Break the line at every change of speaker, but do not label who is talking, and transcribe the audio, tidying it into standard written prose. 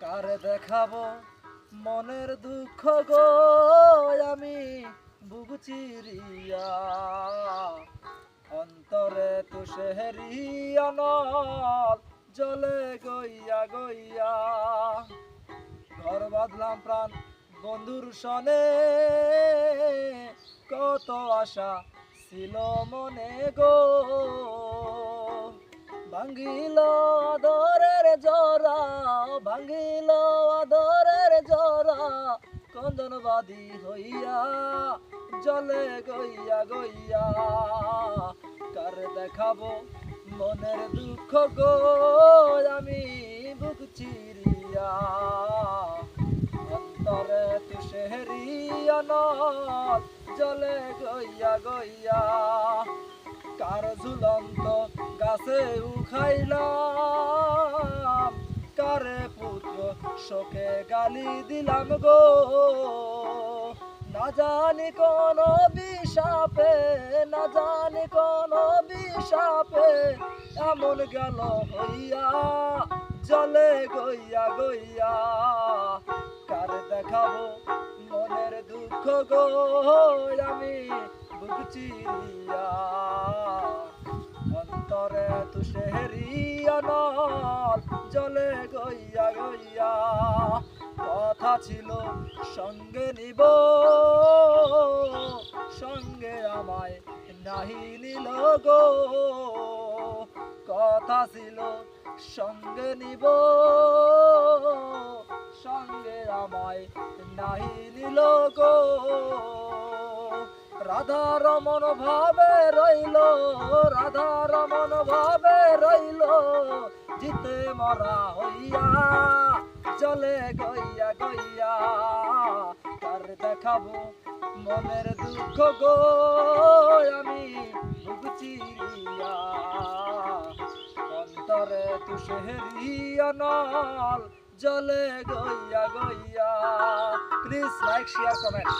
কারে দেখাবো মনের দুঃখ গো আমি বুক চিরিয়া, অন্তরে তুষেরিয়া নল জলে গইয়া গইয়া। ঘর বাঁধলাম প্রাণ বন্ধুর সনে, কত আশা ছিল মনে গো, ভাঙ্গিল আদরের জরা, ভাঙ্গিল আদরের জরা, কন্দনবাদী হইয়া জলে গইয়া গইয়া। কার দেখাবো মনের দুঃখ গো আমি বুক চিরিয়া, অন্তরে তুষেরিয়া নল জলে গইয়া গইয়া। কার ঝুলন্ত গাছে উঠাইলাম, কারে পুত্র শোকে গালি দিলাম গো, না জানি কোন বিষাপে, না জানি কোন বিষাপে এমন গেল হইয়া জলে গইয়া গইয়া। কার দেখাবো মনের দুঃখ গো আমি বুক চিরিয়া, অন্তরে তুষেরিয়া নল জলে গইয়া গইয়া। কথা ছিল সঙ্গে নিব, সঙ্গে আমায় নাহি নিল গো, কথা ছিল সঙ্গে নিব, সঙ্গে আমায় নাহি নিল গো। রাধা রমন ভাবে রইল, রাধা রমন ভাবে রইল, জিতে মরা হইয়া জলে গইয়া গইয়া। কার দেখাবো মনের দুঃখ গো আমি বুক চিরিয়া, অন্তরে তুষেরিয়া নল জলে গইয়া গইয়া। Please like share comment.